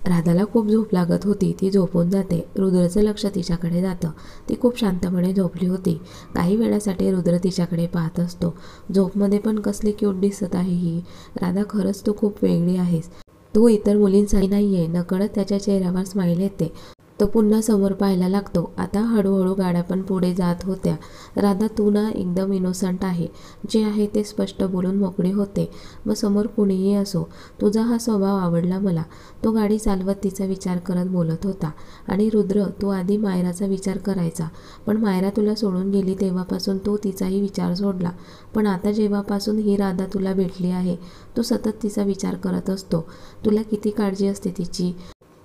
राधाला खूप झोप लागत होती. ती झोपून जाते. रुद्रचं लक्ष तिच्याकडे जातं. ती खूप शांतपणे झोपली होती. काही वेळासाठी रुद्र तिच्याकडे पाहत असतो. झोपमध्ये पण कसली क्यूट दिसत आहे ही. राधा, खरंच तू खूप वेगळी आहेस. तू इतर मुलींसाठी नाहीये. नकळत त्याच्या चेहऱ्यावर स्माईल येते. तो पुन्हा समोर पाहायला लागतो. आता हळूहळू गाड्या पण पुढे जात होत्या. राधा, तू ना एकदम इनोसंट आहे. जे आहे ते स्पष्ट बोलून मोकळी होते. मग समोर कुणीही असो, तुझा हा स्वभाव आवडला मला. तो गाडी चालवत तिचा विचार करत बोलत होता. आणि रुद्र, तू आधी मायराचा विचार करायचा, पण मायरा तुला सोडून गेली तेव्हापासून तू तिचाही विचार सोडला. पण आता जेव्हापासून ही राधा तुला भेटली आहे, तू सतत तिचा विचार करत असतो. तुला किती काळजी असते तिची.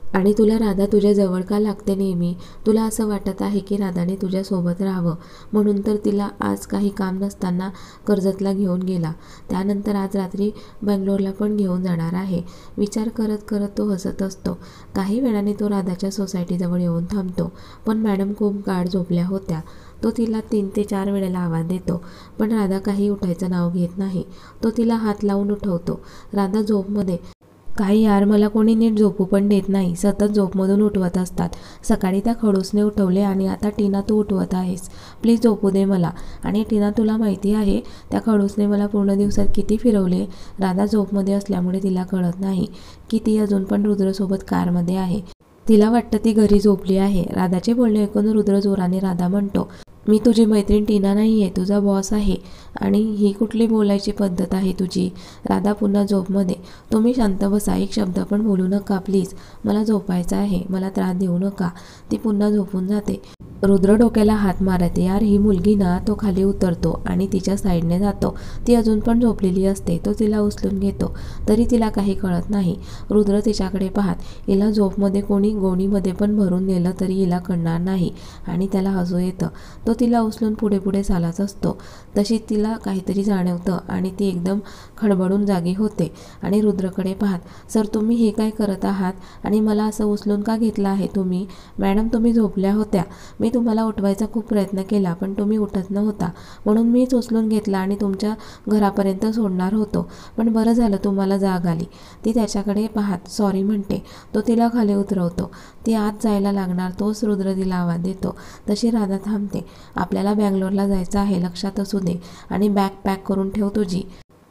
आणि तुला राधा तुझ्या जवळ का लागते नेहमी. तुला असं वाटत आहे की राधाने तुझ्यासोबत राहावं, म्हणून तर तिला आज काही काम नसताना कर्जतला घेऊन गेला. त्यानंतर आज रात्री बंगलोरला पण घेऊन जाणार आहे. विचार करत करत तो हसत असतो. काही वेळाने तो राधाच्या सोसायटीजवळ येऊन थांबतो. पण मॅडम खूप गाढ झोपल्या होत्या. तो तिला 3 ते 4 वेळेला आवाज देतो, पण राधा काही उठायचं नाव घेत नाही. तो तिला हात लावून उठवतो. राधा झोपमध्ये. काही यार, मला कोणी नीट झोपू पण देत नाही. सतत झोपमधून उठवत असतात. सकाळी त्या खडूसने उठवले आणि आता टीना तू उठवत आहेस. प्लीज झोपू दे मला. आणि टीना, तुला माहिती आहे त्या खडूसने मला पूर्ण दिवसात किती फिरवले. राधा झोपमध्ये असल्यामुळे तिला कळत नाही की ती अजून पण रुद्रसोबत कारमध्ये आहे. तिला वाटतं ती घरी झोपली आहे. राधाचे बोलणे ऐकून रुद्र जोराने राधा म्हणतो, मी तुझी मैत्रीण टीना नाही आहे, तुझा बॉस आहे. आणि ही कुठली बोलायची पद्धत आहे तुझी. राधा पुन्हा झोपमध्ये. तुम्ही शांत बसा. एक शब्द पण बोलू नका प्लीज. मला झोपायचं आहे. मला त्रास देऊ नका. ती पुन्हा झोपून जाते. रुद्र डोक्याला हात मारते. यार, ही मुलगी ना. तो खाली उतरतो आणि तिच्या साईडने जातो. ती अजून पण झोपलेली असते. तो तिला उचलून घेतो. तरी तिला काही कळत नाही. रुद्र तिच्याकडे पाहत, हिला झोपमध्ये कोणी गोणीमध्ये पण भरून नेलं तरी हिला कळणार नाही. आणि त्याला हसू येतं. तो तिला उचलून पुढे पुढे चालत असतो. तशी तिला काहीतरी जाणवतं आणि ती एकदम खडबडून जागी होते. आणि रुद्रकडे पाहत, सर तुम्ही हे काय करत आहात आणि मला असं उचलून का घेतलं आहे तुम्ही. मॅडम, तुम्ही झोपल्या होत्या. मी तुम्हाला उठवायचा खूप प्रयत्न केला, पण तुम्ही उठत नव्हता. म्हणून मीच उचलून घेतला आणि तुमच्या घरापर्यंत सोडणार होतो. पण बरं झालं तुम्हाला जाग आली. ती त्याच्याकडे पाहत सॉरी म्हणते. तो तिला खाली उतरवतो. ती आत जायला लागणार तोच रुद्र तिला आवाज देतो. तशी राधा थांबते. आपल्याला बंगलोरला जायचं आहे, लक्षात असू दे. आणि बॅग पॅक करून ठेव तुझी.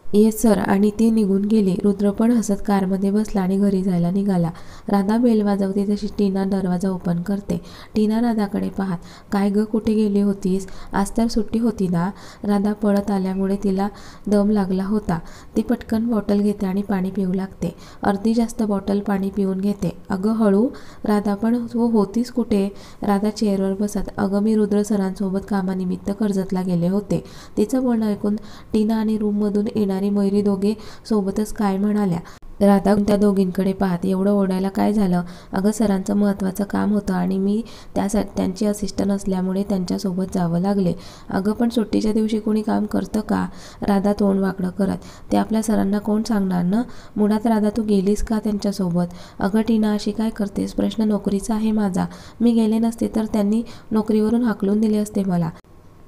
Yes sir. आणि ती निघून गेली. रुद्र पण हसत कारमध्ये बसला आणि घरी जायला निघाला. राधा बेल वाजवते तशी टीना दरवाजा ओपन करते. टीना राधाकडे पाहत, काय गं, कुठे गेली होतीस. आज तर सुट्टी होती ना. राधा पळत आल्यामुळे तिला दम लागला होता. ती पटकन बॉटल घेते आणि पाणी पिऊ लागते. अर्धी जास्त बॉटल पाणी पिऊन घेते. अगं हळू. राधा, पण तू होतीस कुठे. राधा चेअरवर बसत, अगं मी रुद्र सरांसोबत कामानिमित्त कर्जतला गेले होते. तिचं बोलणं ऐकून टीना आणि रूममधून येणारी मयुरी दोघे सोबतच काय म्हणाल्या. राधा त्या दोघींकडे पाहत, एवढं ओरडायला काय झालं. अगं सरांचं महत्त्वाचं काम होतं आणि मी त्यांची असिस्टंट असल्यामुळे त्यांच्यासोबत जावं लागले. अगं पण सुट्टीच्या दिवशी कोणी काम करतं का. राधा तोंड वाकडं करत, ते आपल्या सरांना कोण सांगणार ना. मुळात राधा तू गेलीस का त्यांच्यासोबत. अगं टीना, अशी काय करतेस. प्रश्न नोकरीचा आहे माझा. मी गेले नसते तर त्यांनी नोकरीवरून हाकलून दिले असते मला.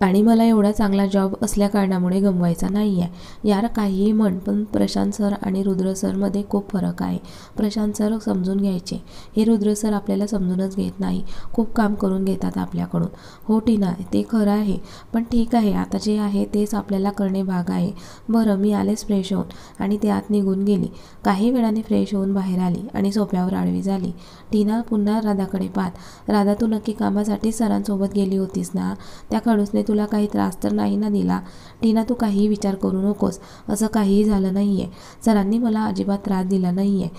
आणि मला एवढा चांगला जॉब असल्या कारणामुळे गमवायचा नाही आहे. यार काहीही म्हण, पण प्रशांत सर आणि रुद्र सरमध्ये खूप फरक आहे. प्रशांत सर समजून घ्यायचे. हे रुद्र सर आपल्याला समजूनच घेत नाही. खूप काम करून घेतात आपल्याकडून. हो टीना, ते खरं आहे. पण ठीक आहे, आता जे आहे तेच आपल्याला करणे भाग आहे. बरं, मी आलेच फ्रेश होऊन. आणि ती आत निघून गेली. काही वेळाने फ्रेश होऊन बाहेर आली आणि सोफ्यावर आडवी झाली. टीना पुन्हा राधाकडे पाहत, राधा तू नक्की कामासाठी सरांसोबत गेली होतीस ना. त्या खडूसने तुला काही त्रास तर नाही ना दिला. टीना, तू काहीही विचार करू नकोस. असं काहीही झालं नाहीये. सरांनी मला अजिबात त्रास दिला नाहीये.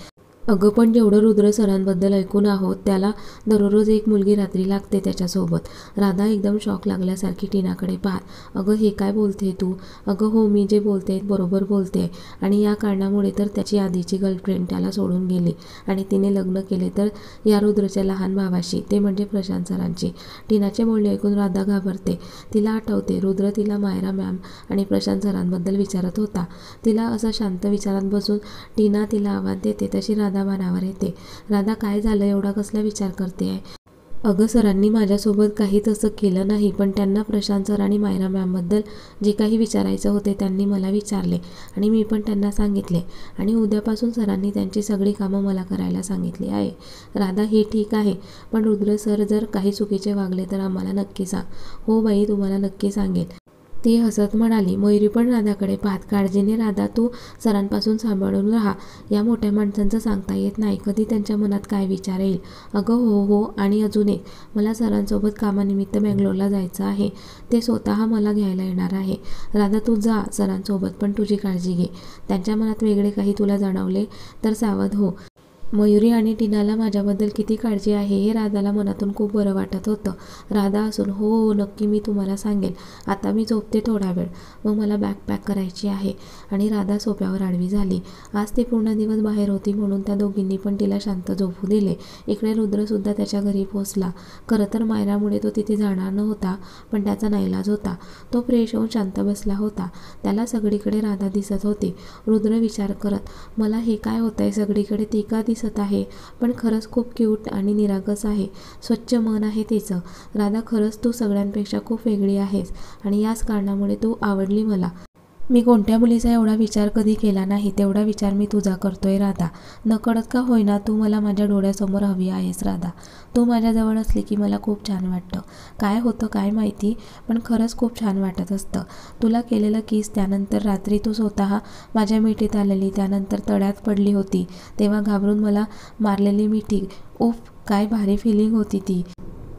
अगं पण जेवढं रुद्र सरांबद्दल ऐकून आहोत, त्याला दररोज एक मुलगी रात्री लागते त्याच्यासोबत. राधा एकदम शॉक लागल्यासारखी टीनाकडे पाहत, अगं हे काय बोलते तू. अगं हो, मी जे बोलते बरोबर बोलते. आणि या कारणामुळे तर त्याची आधीची गर्लफ्रेंड त्याला सोडून गेली आणि तिने लग्न केले तर या रुद्रच्या लहान भावाशी, ते म्हणजे प्रशांत सरांची. टीनाचे बोलणे ऐकून राधा घाबरते. तिला आठवते रुद्र तिला मायरा मॅम आणि प्रशांत सरांबद्दल विचारत होता. तिला असं शांत विचारात बसून टीना तिला आवाज देते तशी राधा भानावर येते. राधा, काय झालं, एवढा कसला विचार करते आहे. अगं सरांनी माझ्यासोबत काही तसं केलं नाही, पण त्यांना प्रशांत सर आणि मायरा मॅमबद्दल जे काही विचारायचं होते त्यांनी मला विचारले आणि मी पण त्यांना सांगितले आणि उद्यापासून सरांनी त्यांची सगळी कामं मला करायला सांगितली आहे. राधा हे ठीक आहे, पण रुद्र सर जर काही चुकीचे वागले तर आम्हाला नक्की सांग. हो बाई, तुम्हाला नक्की सांगेल, ती हसत म्हणाली. मयुरी पण राधाकडे पाहत, काळजीने राधा तू सरांपासून सांभाळून राहा. या मोठ्या माणसांचं सांगता येत नाही कधी त्यांच्या मनात काय विचार येईल. अगं हो हो, आणि अजून एक, मला सरांसोबत कामानिमित्त बँगलोरला जायचं आहे. ते स्वतः मला घ्यायला येणार आहे. राधा तू जा सरांसोबत, पण तुझी काळजी घे. त्यांच्या मनात वेगळे काही तुला जाणवले तर सावध हो. मयुरी आणि टीनाला माझ्याबद्दल किती काळजी आहे हे राधाला मनातून खूप बरं वाटत होतं. राधा असून हो हो नक्की मी तुम्हाला सांगेल. आता मी झोपते थोडा वेळ, मग मला बॅग पॅक करायची आहे. आणि राधा सोफ्यावर आडवी झाली. आज ती पूर्ण दिवस बाहेर होती म्हणून त्या दोघींनी पण तिला शांत झोपू दिले. इकडे रुद्रसुद्धा त्याच्या घरी पोहोचला. खरं तर मायरामुळे तो तिथे जाणार नव्हता, पण त्याचा नाईलाज होता. तो फ्रेश होऊन शांत बसला होता. त्याला सगळीकडे राधा दिसत होती. रुद्र विचार करत, मला हे काय होतंय, सगळीकडे ती का दिसत आहे, पण खरंच खूप क्यूट आणि निरागस आहे. स्वच्छ मन आहे तिचं. राधा खरंच तू सगळ्यांपेक्षा खूप वेगळी आहेस आणि याच कारणामुळे तू आवडली मला. मी कोणत्या मुलीचा एवढा विचार कधी केला नाही तेवढा विचार मी तुझा करतोय राधा. नकळत का होईना तू मला माझ्या डोळ्यासमोर हवी आहेस राधा. तू माझ्याजवळ असली की मला खूप छान वाटतं. काय होतं काय माहिती, पण खरंच खूप छान वाटत असतं. तुला केलेलं किस, त्यानंतर रात्री तू स्वतः माझ्या मिठीत आलेली, त्यानंतर तळ्यात पडली होती तेव्हा घाबरून मला मारलेली मिठी, उफ काय भारी फिलिंग होती ती.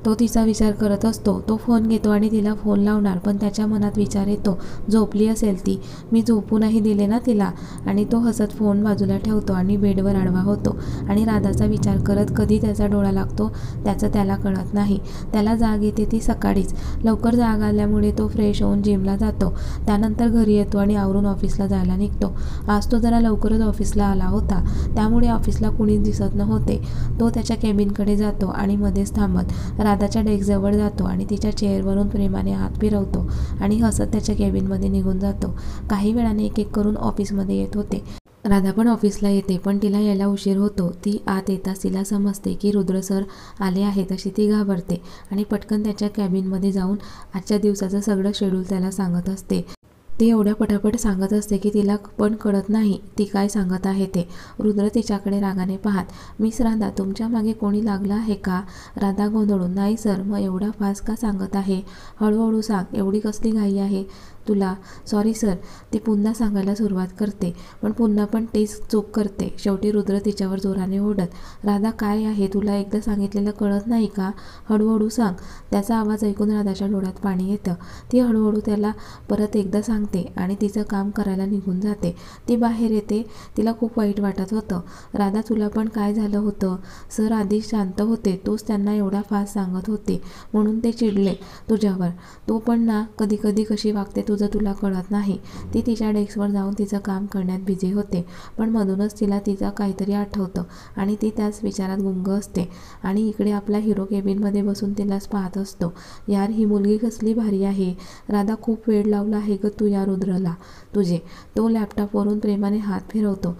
तो तिचा विचार करत असतो. तो फोन घेतो आणि तिला फोन लावणार, पण त्याच्या मनात विचार येतो, झोपली असेल ती, मी झोपूनही दिले ना तिला. आणि तो हसत फोन बाजूला ठेवतो आणि बेडवर आडवा होतो आणि राधाचा विचार करत कधी त्याचा डोळा लागतो त्याचं त्याला कळत नाही. त्याला जाग येते ती सकाळीच. लवकर जाग आल्यामुळे तो फ्रेश होऊन जिमला जातो. त्यानंतर घरी येतो आणि आवरून ऑफिसला जायला निघतो. आज तो जरा लवकरच ऑफिसला आला होता, त्यामुळे ऑफिसला कुणीच दिसत नव्हते. तो त्याच्या केबिनकडे जातो आणि मध्येच थांबत राधाच्या डेस्कजवळ जातो आणि तिच्या चेअरवरून प्रेमाने हात फिरवतो आणि हसत त्याच्या केबिनमध्ये निघून जातो. काही वेळाने एक एक करून ऑफिसमध्ये येत होते. राधा पण ऑफिसला येते, पण तिला यायला उशीर होतो. ती आत येताच तिला समजते की रुद्र सर आले आहेत, अशी ती घाबरते आणि पटकन त्याच्या कॅबिनमध्ये जाऊन आजच्या दिवसाचं सगळं शेड्यूल त्याला सांगत असते. ती एवढ्या पटापट सांगत असते की तिला पण कळत नाही ती काय सांगत आहे ते. रुद्र तिच्याकडे रागाने पाहत, मिस राधा तुमच्या मागे कोणी लागलं आहे का. राधा गोंधळून, नाही सर. मग एवढा फास्ट का सांगत आहे, हळूहळू सांग, एवढी कसली घाई आहे तुला. Sorry sir. ती पुन्हा सांगायला सुरुवात करते, पण पुन्हा पण तेच चूक करते. शेवटी रुद्र तिच्यावर जोराने ओरडत, राधा काय आहे, तुला एकदा सांगितलेलं कळत नाही का, हळूहळू सांग. त्याचा आवाज ऐकून राधाच्या डोळ्यात पाणी येतं. ती हळूहळू त्याला परत एकदा सांगते आणि तिचं काम करायला निघून जाते. ती बाहेर येते. तिला खूप वाईट वाटत होतं. राधा तुला पण काय झालं होतं. सर आधी शांत होते, तूच त्यांना एवढा फास्ट सांगत होते म्हणून ते चिडले तुझ्यावर. तू पण ना कधी कधी कशी वागते तुझं तुला कळत नाही. ती तिच्या डेस्कवर जाऊन तिचं काम करण्यात बिझी होते, पण मधूनच तिला तिचं काहीतरी आठवतं आणि ती त्याच विचारात गुंग असते. आणि इकडे आपला हिरो केबिनमध्ये बसून तिलाच पाहत असतो. यार ही मुलगी कसली भारी आहे. राधा खूप वेळ लावला आहे ग तू या रुद्रला तुझे. तो लॅपटॉपवरून प्रेमाने हात फिरवतो.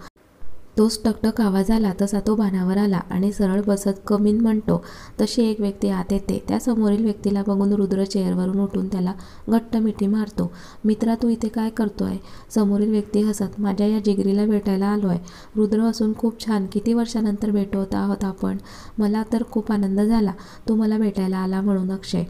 तोच टकटक आवाज आला तसा तो भानावर आला आणि सरळ बसत कमीन म्हणतो. तशी एक व्यक्ती आत येते. त्या समोरील व्यक्तीला बघून रुद्र चेअरवरून उठून त्याला घट्ट मिठी मारतो. मित्रा तू इथे काय करतोय. समोरील व्यक्ती हसत, माझ्या या जिगरीला भेटायला आलोय. रुद्र असून खूप छान, किती वर्षानंतर भेटत आहोत आपण. मला तर खूप आनंद झाला तू मला भेटायला आला म्हणून. अक्षय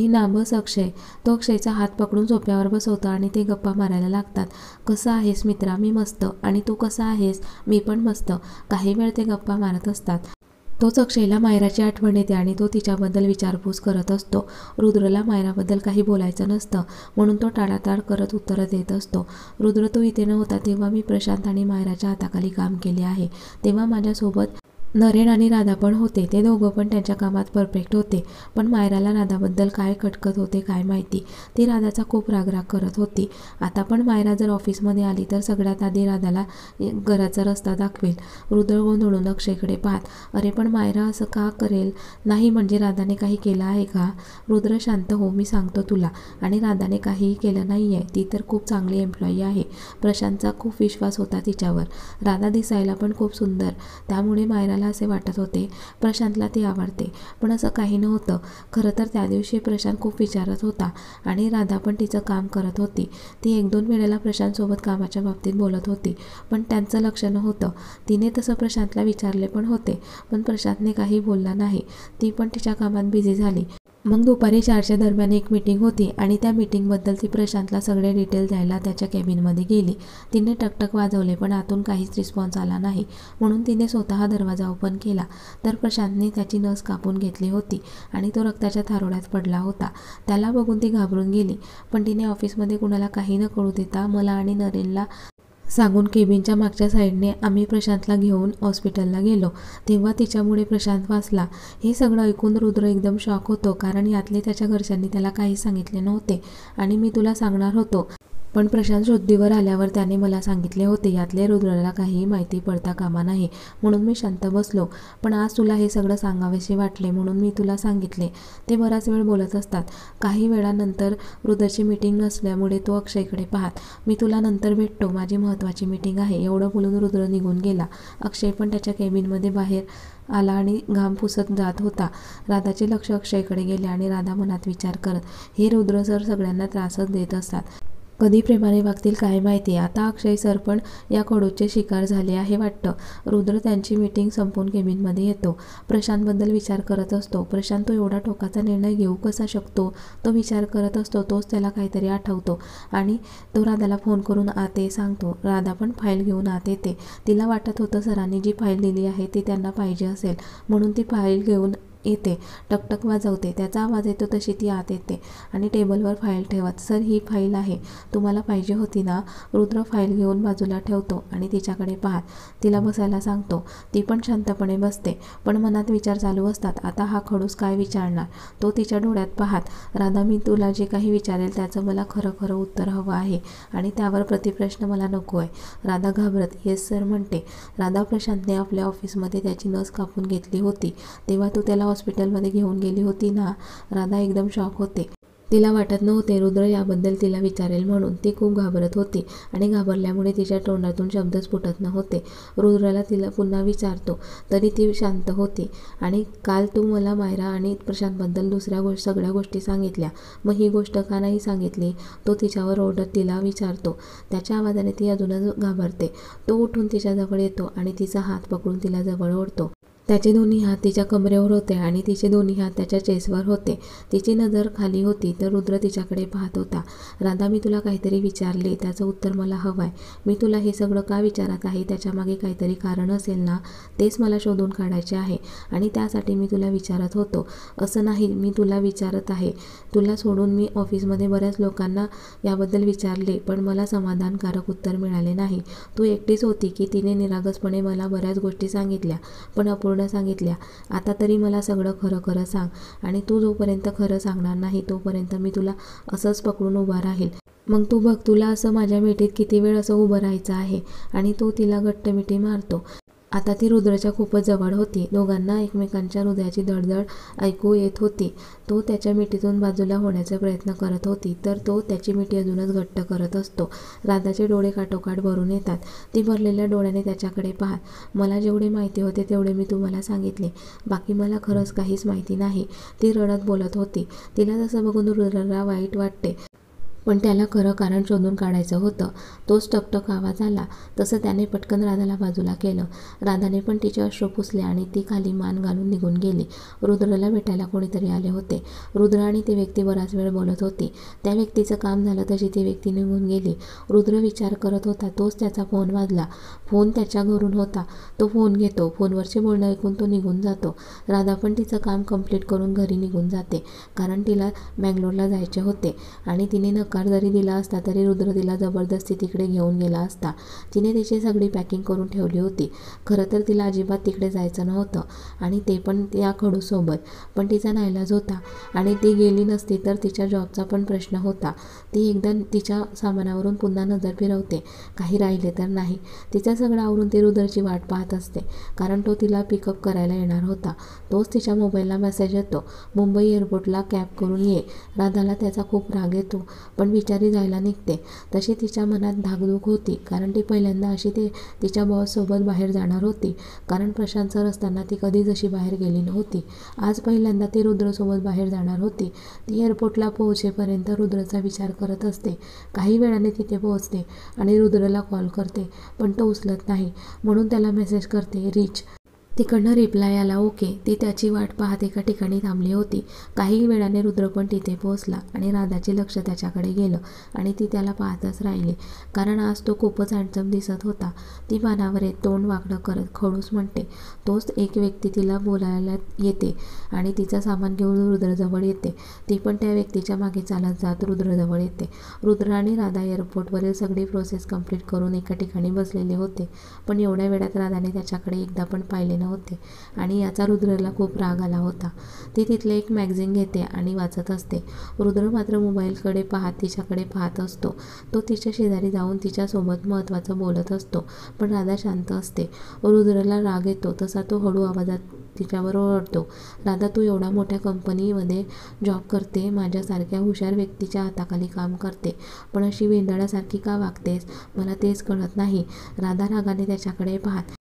ना बस अक्षय. तो अक्षयचा हात पकडून सोफ्यावर बसवतो आणि ते गप्पा मारायला लागतात. कसं आहेस मित्रा. मी मस्त. आणि तू कसा आहेस. मी पण मस्त. काही वेळ ते गप्पा मारत असतात. तोच अक्षयला मायराची आठवण येते आणि तो तिच्याबद्दल विचारपूस करत असतो. रुद्रला मायराबद्दल काही बोलायचं नसतं म्हणून तो टाळाटाळ करत उत्तरं देत असतो. रुद्र तू इथे नव्हता तेव्हा मी प्रशांत आणि मायराच्या हाताखाली काम केले आहे. तेव्हा माझ्यासोबत नरेन आणि राधा पण होते. ते दोघं पण त्यांच्या कामात परफेक्ट होते, पण मायराला राधाबद्दल काय खटकत होते काय माहिती. ती राधाचा खूप रागराग करत होती. आता पण मायरा जर ऑफिसमध्ये आली तर सगळ्यात आधी राधाला घराचा रस्ता दाखवेल. रुद्र गोंधळून अक्षयकडे पाहत, अरे पण मायरा असं का करेल. नाही म्हणजे राधाने काही केलं आहे का. रुद्र शांत हो, मी सांगतो तुला. आणि राधाने काहीही केलं नाही आहे. ती तर खूप चांगली एम्प्लॉई आहे. प्रशांतचा खूप विश्वास होता तिच्यावर. राधा दिसायला पण खूप सुंदर, त्यामुळे मायराला रुद्राला असे वाटत होते प्रशांतला ती आवडते, पण असं काही नव्हतं. खरं तर त्या दिवशी प्रशांत खूप विचारत होता आणि राधा पण तिचं काम करत होती. ती 1-2 वेळेला प्रशांतसोबत कामाच्या बाबतीत बोलत होती, पण त्यांचं लक्ष नव्हतं. तिने तसं प्रशांतला विचारले पण होते, पण प्रशांतने काही बोलला नाही. ती पण तिच्या कामात बिझी झाली. मग दुपारी 4च्या दरम्यान एक मीटिंग होती आणि त्या मीटिंगबद्दल ती प्रशांतला सगळे डिटेल द्यायला त्याच्या केबिनमध्ये गेली. तिने टकटक वाजवले, पण आतून काहीच रिस्पॉन्स आला नाही. म्हणून तिने स्वतः दरवाजा ओपन केला तर प्रशांतने त्याची नस कापून घेतली होती आणि तो रक्ताच्या थारोळ्यात पडला होता. त्याला बघून ती घाबरून गेली, पण तिने ऑफिसमध्ये कुणाला काही न कळू देता मला आणि नरेनला सांगून केबिनच्या मागच्या साईडने आम्ही प्रशांतला घेऊन हॉस्पिटलला गेलो. तेव्हा तिच्यामुळे प्रशांत वाचला. हे सगळं ऐकून रुद्र एकदम शॉक होतो, कारण यातले त्याच्या घरच्यांनी त्याला काही सांगितले नव्हते आणि मी तुला सांगणार होतो, पण प्रशांत शुद्धीवर आल्यावर त्याने मला सांगितले होते. यातले रुद्राला काहीही माहिती पडता कामा नाही, म्हणून मी शांत बसलो. पण आज तुला हे सगळं सांगावेसे वाटले म्हणून मी तुला सांगितले. ते बराच वेळ बोलत असतात. काही वेळानंतर रुद्रची मीटिंग नसल्यामुळे तो अक्षयकडे पाहत, मी तुला नंतर भेटतो, माझी महत्त्वाची मीटिंग आहे, एवढं बोलून रुद्र निघून गेला. अक्षय पण त्याच्या केबिनमध्ये बाहेर आला आणि घाम पुसत जात होता. राधाचे लक्ष अक्षयकडे गेले आणि राधा मनात विचार करत, हे रुद्र सर सगळ्यांना त्रासच देत असतात, कधी प्रेमाने वागतील काय माहिती. आता अक्षय सर पण या खडूचे शिकार झाले आहे वाटतं. रुद्र त्यांची मीटिंग संपवून केबिनमध्ये येतो. प्रशांतबद्दल विचार करत असतो. प्रशांत तो एवढा टोकाचा निर्णय घेऊ कसा शकतो, तो विचार करत असतो. तोच त्याला काहीतरी आठवतो आणि तो राधाला फोन करून आत ये सांगतो. राधा पण फाईल घेऊन आत येते. तिला वाटत होतं सरांनी जी फाईल दिली आहे ती त्यांना पाहिजे असेल, म्हणून ती फाईल घेऊन येते. टकटक वाजवते. त्याचा आवाज येतो तशी ती आत येते आणि टेबलवर फाईल ठेवत, सर ही फाईल आहे, तुम्हाला पाहिजे होती ना. रुद्र फाईल घेऊन बाजूला ठेवतो आणि तिच्याकडे पाहत तिला बसायला सांगतो. ती पण शांतपणे बसते, पण मनात विचार चालू असतात. आता हा खडूस काय विचारणार. तो तिच्या डोळ्यात पाहत, राधा मी तुला जे काही विचारेल त्याचं मला खरं खरं उत्तर हवं आहे आणि त्यावर प्रतिप्रश्न मला नको आहे. राधा घाबरत येस सर म्हणते. राधा प्रशांतने आपल्या ऑफिसमध्ये त्याची नस कापून घेतली होती तेव्हा तू त्याला हॉस्पिटलमध्ये घेऊन गेली होती ना. राधा एकदम शॉक होते. तिला वाटत नव्हते रुद्र याबद्दल तिला विचारेल म्हणून. ती खूप घाबरत होती आणि घाबरल्यामुळे तिच्या तोंडातून शब्दच फुटत नव्हते. रुद्राला तिला पुन्हा विचारतो तरी ती शांत होती. आणि काल तू मला मायरा आणि प्रशांतबद्दल सगळ्या गोष्टी सांगितल्या, मग ही गोष्ट का नाही सांगितली. तो तिच्यावर ओरडत तिला विचारतो. त्याच्या आवाजाने ती अजूनच घाबरते. तो उठून तिच्याजवळ येतो आणि तिचा हात पकडून तिला जवळ ओढतो. त्याचे दोन्ही हात तिच्या कमरेवर होते आणि तिचे दोन्ही हात त्याच्या चेस्टवर होते. तिची नजर खाली होती तर रुद्र तिच्याकडे पाहत होता. राधा मी तुला काहीतरी विचारले, त्याचं उत्तर मला हवं आहे. मी तुला हे सगळं का विचारत आहे त्याच्यामागे काहीतरी कारण असेल ना, तेच मला शोधून काढायचे आहे आणि त्यासाठी मी तुला विचारत होतो. असं नाही मी तुला विचारत आहे. तुला सोडून मी ऑफिसमध्ये बऱ्याच लोकांना याबद्दल विचारले, पण मला समाधानकारक उत्तर मिळाले नाही. तू एकटीच होती की तिने निरागसपणे मला बऱ्याच गोष्टी सांगितल्या, पण अपूर्ण सांगितल्या. आता तरी मला सगळं खरं खरं सांग आणि तू जोपर्यंत खरं सांगणार नाही तोपर्यंत मी तुला असंच पकडून उभा राहील. मग तू बघ तुला असं माझ्या मिठीत किती वेळ असं उभं राहायचं आहे. आणि तो तिला घट्ट मिठी मारतो. आता ती रुद्रच्या खूपच जवळ होती. दोघांना एकमेकांच्या हृदयाची धडधड ऐकू येत होती. तो त्याच्या मिठीतून बाजूला होण्याचा प्रयत्न करत होती तर तो त्याची मिठी अजूनच घट्ट करत असतो. राधाचे डोळे काठोकाठ भरून येतात. ती भरलेल्या डोळ्याने त्याच्याकडे पाहत, मला जेवढे माहिती होते तेवढे मी तुम्हाला सांगितले, बाकी मला खरंच काहीच माहिती नाही. ती रडत बोलत होती. तिला तसं बघून रुद्रला वाईट वाटते, पण त्याला खरं कारण शोधून काढायचं होतं. तोच टकटक आवाज आला तसं त्याने पटकन राधाला बाजूला केलं. राधाने पण तिचे अश्रू पुसले आणि ती खाली मान घालून निघून गेली. रुद्रला भेटायला कोणीतरी आले होते. रुद्र आणि ती व्यक्ती बराच वेळ बोलत होती. त्या व्यक्तीचं काम झालं तशी ती व्यक्ती निघून गेली. रुद्र विचार करत होता. तोच त्याचा फोन वाजला. फोन त्याच्या घरून होता. तो फोन घेतो. फोनवरचे बोलणं ऐकून तो निघून जातो. राधा पण तिचं काम कंप्लीट करून घरी निघून जाते, कारण तिला बँगलोरला जायचे होते आणि तिने नकार जरी दिला असता तरी रुद्र तिला जबरदस्ती तिकडे घेऊन गेला असता. तिने तिची सगळी पॅकिंग करून ठेवली होती. खरं तर तिला अजिबात तिकडे जायचं नव्हतं आणि ते पण या खडूसोबत, पण तिचा नाईलाज होता आणि ती गेली नसती तर तिच्या जॉबचा पण प्रश्न होता. ती एकदा तिच्या सामानावरून पुन्हा नजर फिरवते, काही राहिले तर नाही. तिचं सगळं आवरून ती रुद्रची वाट पाहत असते, कारण तो तिला पिकअप करायला येणार होता. तोच तिच्या मोबाईलला मेसेज येतो, मुंबई एअरपोर्टला कॅब करून ये. राधाला त्याचा खूप राग येतो, पण पण बिचारी जायला निघते. तशी तिच्या मनात धाकधूक होती, कारण ती पहिल्यांदा अशी तिच्या बॉससोबत बाहेर जाणार होती. कारण प्रशांत सर असताना ती कधीच अशी बाहेर गेली नव्हती. आज पहिल्यांदा ती रुद्रसोबत बाहेर जाणार होती. ती एअरपोर्टला पोहोचेपर्यंत रुद्रचा विचार करत असते. काही वेळाने तिथे पोहोचते आणि रुद्रला कॉल करते, पण तो उचलत नाही. म्हणून त्याला मेसेज करते, रीच. तिकडनं रिप्लाय आला, ओके. ती त्याची वाट पाहत एका ठिकाणी थांबली होती. काही वेळाने रुद्र पण तिथे पोहोचला आणि राधाचे लक्ष त्याच्याकडे गेलं आणि ती त्याला पाहतच राहिली, कारण आज तो खूपच हँडसम दिसत होता. ती पानावर तोंड वाकडं करत खडूस म्हणते. तोच एक व्यक्ती तिला बोलायला येते आणि तिचं सामान घेऊन रुद्रजवळ येते. ती पण त्या व्यक्तीच्या मागे चालत जात रुद्रजवळ येते. रुद्र आणि राधा एअरपोर्टवरील सगळी प्रोसेस कंप्लीट करून एका ठिकाणी बसलेले होते. पण एवढ्या वेळात राधाने त्याच्याकडे एकदा पण पाहिले होते आणि याचा रुद्रला खूप राग आला होता. ती तिथले एक मॅगझिन घेते आणि वाचत असते. रुद्र मात्र मोबाईलकडे पाहत तिच्याकडे पाहत असतो. तो तिच्या शेजारी जाऊन तिच्यासोबत महत्त्वाचं बोलत असतो, पण राधा शांत असते. रुद्रला राग येतो तसा तो हळू आवाजात तिच्यावर ओरडतो, राधा, तू एवढ्या मोठ्या कंपनीमध्ये जॉब करते, माझ्यासारख्या हुशार व्यक्तीच्या हाताखाली काम करते, पण अशी वेंधळ्यासारखी का वागतेस? मला तेच कळत नाही. राधा रागाने त्याच्याकडे पाहत,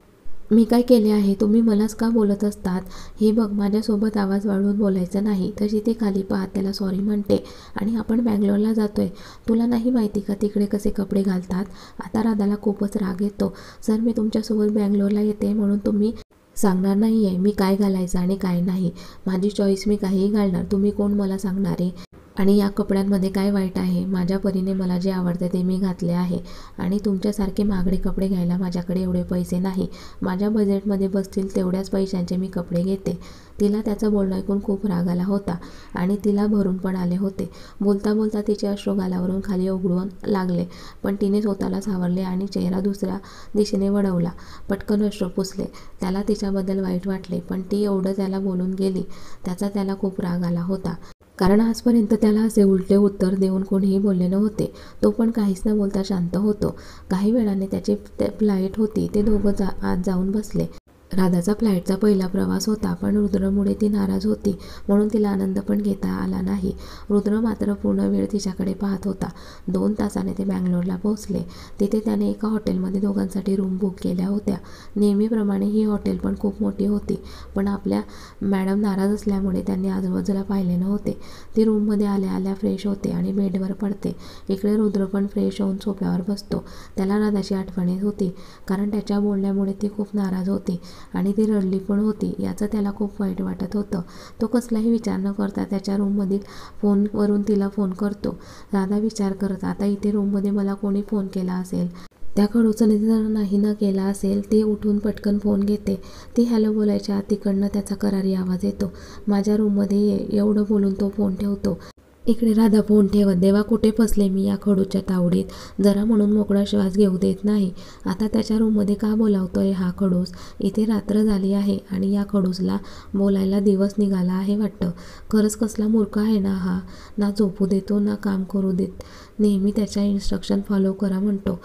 मी काय केले आहे? तुम्ही मलाच का बोलत असतात? हे बघ, माझ्यासोबत आवाज वाढवून बोलायचं नाही. तशी ती खाली पाहत त्याला सॉरी म्हणते. आणि आपण बँगलोरला जातोय, तुला नाही माहिती का तिकडे कसे कपडे घालतात? आता राधाला खूपच राग येतो. सर, मी तुमच्यासोबत बँगलोरला येते म्हणून तुम्ही सांगणार नाही आहे मी काय घालायचं आणि काय नाही. माझी चॉईस, मी काहीही घालणार. तुम्ही कोण मला सांगणारे? आणि या कपड्यांमध्ये काय वाईट आहे? माझ्या परीने मला जे आवडते ते मी घातले आहे आणि तुमच्यासारखे महागडे कपडे घ्यायला माझ्याकडे एवढे पैसे नाही. माझ्या बजेटमध्ये बसतील तेवढ्याच पैशांचे मी कपडे घेते. तिला त्याचं बोलणं ऐकून खूप राग आला होता आणि तिला भरून पण आले होते. बोलता बोलता तिचे अश्रू गालावरून खाली ओघळून लागले, पण तिने स्वतःला सावरले आणि चेहरा दुसऱ्या दिशेने वळवला. पटकन अश्रू पुसले. त्याला तिच्याबद्दल वाईट वाटले, पण ती एवढं त्याला बोलून गेली त्याचा त्याला खूप राग आला होता. कारण आजपर्यंत त्याला असे उलटे उत्तर देऊन कोणीही बोलले नव्हते. तो पण काहीच न बोलता शांत होतो. काही वेळाने त्याची फ्लाईट होती. ते दोघं आत जाऊन बसले. राधाचा फ्लाईटचा पहिला प्रवास होता, पण रुद्रमुळे ती नाराज होती म्हणून तिला आनंद पण घेता आला नाही. रुद्र मात्र पूर्ण वेळ तिच्याकडे पाहत होता. 2 तासाने ते बँगलोरला पोहोचले. तिथे त्याने एका हॉटेलमध्ये दोघांसाठी रूम बुक केल्या होत्या. नेहमीप्रमाणे ही हॉटेल पण खूप मोठी होती, पण आपल्या मॅडम नाराज असल्यामुळे त्यांनी आजूबाजूला पाहिले नव्हते. ती रूममध्ये आल्या आल्या फ्रेश होते आणि बेडवर पडते. इकडे रुद्र पण फ्रेश होऊन सोफ्यावर बसतो. त्याला राधाची आठवण येत होती, कारण त्याच्या बोलण्यामुळे ती खूप नाराज होती आणि ती रडली पण होती. याचं त्याला खूप वाईट वाटत होतं. तो कसलाही विचार न करता त्याच्या रूममधील फोनवरून तिला फोन करतो. राधा विचार करत, आता इथे रूममध्ये मला कोणी फोन केला असेल? त्या खडूसने जर नाही न केला असेल? ती उठून पटकन फोन घेते. ती हॅलो बोलायच्या आत तिकडनं त्याचा करारी आवाज येतो, माझ्या रूममध्ये ये. एवढं बोलून तो फोन ठेवतो. इकडे राधा फोन ठेवत, देवा, कुठे फसले मी या खडूच्या तावडीत? जरा म्हणून मोकळा श्वास घेऊ देत नाही. आता त्याच्या रूममध्ये का बोलावतोय हा खडूस? इथे रात्र झाली आहे आणि या खडूसला बोलायला दिवस निघाला आहे वाटतं. खरंच कसला मूर्ख आहे ना हा. ना झोपू देतो ना काम करू देत. नेहमी त्याच्या इन्स्ट्रक्शन फॉलो करा म्हणतो.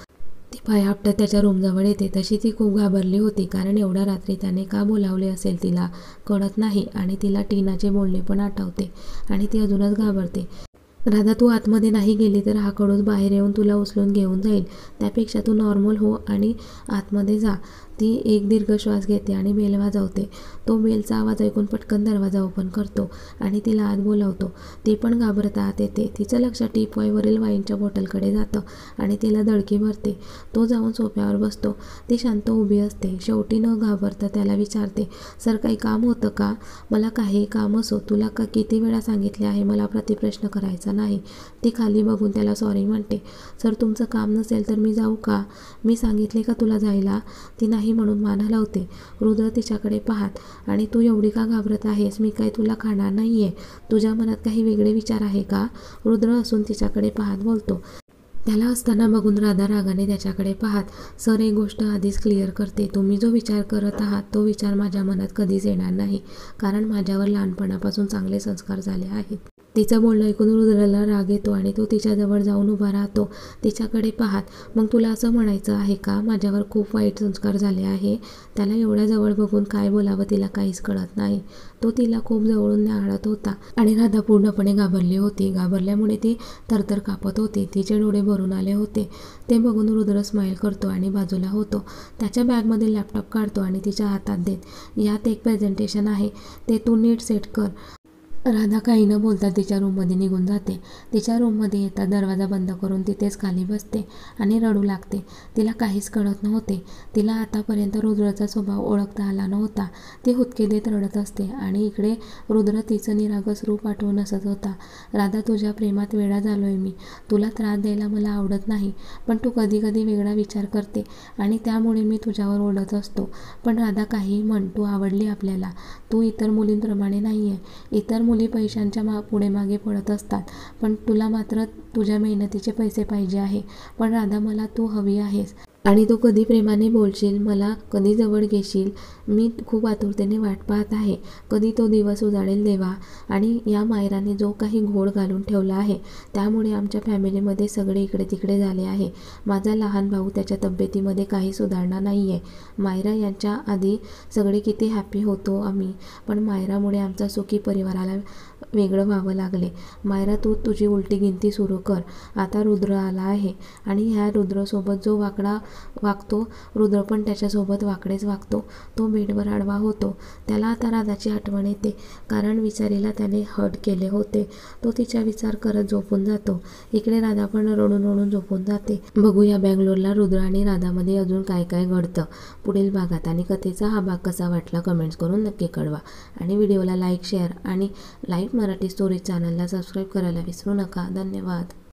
ती पाय आपटत त्याच्या रूमजवळ येते. तशी ती खूप घाबरली होती, कारण एवढ्या रात्री त्याने का बोलावले असेल तिला कळत नाही आणि तिला टीनाचे बोलणे पण आठवते आणि ती अजूनच घाबरते. राधा, तू आतमध्ये नाही गेली तर हा खडूस बाहेर येऊन तुला उचलून घेऊन जाईल. त्यापेक्षा तू नॉर्मल हो आणि आतमध्ये जा. ती एक दीर्घ श्वास घेते आणि बेल वाजवते. तो बेलचा आवाज ऐकून पटकन दरवाजा ओपन करतो आणि तिला आत बोलावतो. ती पण घाबरत आत येते. तिचं लक्ष टीपॉयवरील वाईनच्या बॉटलकडे जातं आणि तिला धडकी भरते. तो जाऊन सोफ्यावर बसतो. ती शांत उभी असते. शेवटी न घाबरता त्याला विचारते, सर, काही काम होतं का? मला काही काम असो, तुला किती वेळा सांगितले आहे मला प्रतिप्रश्न करायचा नाही. ती खाली बघून त्याला सॉरी म्हणते. सर, तुमचं काम नसेल तर मी जाऊ का? मी सांगितले का तुला जायला? ती नाही म्हणून मान हलवते. रुद्र तिच्याकडे पाहत, आणि तू एवढी का घाबरत आहेस? मी काय तुला खाणार नाहीये? तुझ्या मनात काही वेगळे विचार आहे का? रुद्र असून तिच्याकडे पाहत बोलतो. त्याला असताना बघून राधा रागाने त्याच्याकडे पाहत, सर, एक गोष्ट आधीच क्लिअर करते, तुम्ही जो विचार करत आहात तो विचार माझ्या मनात कधीच येणार नाही, कारण माझ्यावर लहानपणापासून चांगले संस्कार झाले आहेत. तिचं बोलणं ऐकून रुद्राला राग येतो आणि तो तिच्याजवळ जाऊन उभा राहतो, तिच्याकडे पाहत. मग तुला असं म्हणायचं आहे का माझ्यावर खूप वाईट संस्कार झाले आहे? त्याला एवढ्या जवळ बघून काय बोलावं तिला काहीच कळत नाही. तो तिला खूप जवळून न्याहाळत होता आणि राधा पूर्णपणे घाबरली होती. घाबरल्यामुळे ती थरथर कापत होती. तिचे डोळे भरून आले होते. ते बघून रुद्र स्माईल करतो आणि बाजूला होतो. त्याच्या बॅगमधील लॅपटॉप काढतो आणि तिच्या हातात देत, यात एक प्रेझेंटेशन आहे, ते तू नीट सेट कर. राधा काही न बोलता तिच्या रूममध्ये निघून जाते. तिच्या रूममध्ये येता दरवाजा बंद करून तिथेच खाली बसते आणि रडू लागते. तिला काहीच कळत नव्हते. तिला आतापर्यंत रुद्रचा स्वभाव ओळखता आला नव्हता. ती हुदके देत रडत असते आणि इकडे रुद्र तिचं निरागस रूप आठवून हसत होता. राधा, तुझ्या प्रेमात वेडा झालोय मी. तुला त्रास द्यायला मला आवडत नाही, पण तू कधी कधी वेगळा विचार करते आणि त्यामुळे मी तुझ्यावर ओढत असतो. पण राधा, काहीही म्हण, तू आवडली आपल्याला. तू इतर मुलींप्रमाणे नाही आहे. इतर मुली पैशांच्या पुढे मागे पडत असतात, पण तुला मात्र तुझ्या मेहनतीचे पैसे पाहिजे आहे. पण राधा, मला तू हवी आहेस आणि तू कधी प्रेमाने बोलशील, मला कधी जवळ घेशील, मी खूप आतुरतेने वाट पाहत आहे. कधी तो दिवस उजाडेल देवा. आणि या मायराने जो काही घोळ घालून ठेवला आहे त्यामुळे आमच्या फॅमिलीमध्ये सगळे इकडे तिकडे झाले आहे. माझा लहान भाऊ, त्याच्या तब्येतीमध्ये काही सुधारणा नाही आहे. मायरा यांच्या आधी सगळे किती हॅपी होतो आम्ही, पण मायरामुळे आमचा सुखी परिवाराला वेगळं व्हावं लागले. मायरा, तू तुझी उलटी गिनती सुरू कर. आता रुद्र आला आहे आणि ह्या रुद्रसोबत जो वाकडा वागतो, रुद्र पण त्याच्यासोबत वाकडेच वागतो. तो बेडवर आडवा होतो. त्याला आता राधाची आठवण येते, कारण विचारीला त्याने हर्ट केले होते. तो तिचा विचार करत झोपून जातो. इकडे राधा पण रडून रडून झोपून जाते. बघूया बँगलोरला रुद्र आणि राधामध्ये अजून काय काय घडतं पुढील भागात. आणि कथेचा हा भाग कसा वाटला कमेंट्स करून नक्की कळवा. आणि व्हिडिओला लाईक, शेअर आणि लाईव्ह मराठी स्टोरी चॅनलला सबस्क्राईब करायला विसरू नका. धन्यवाद.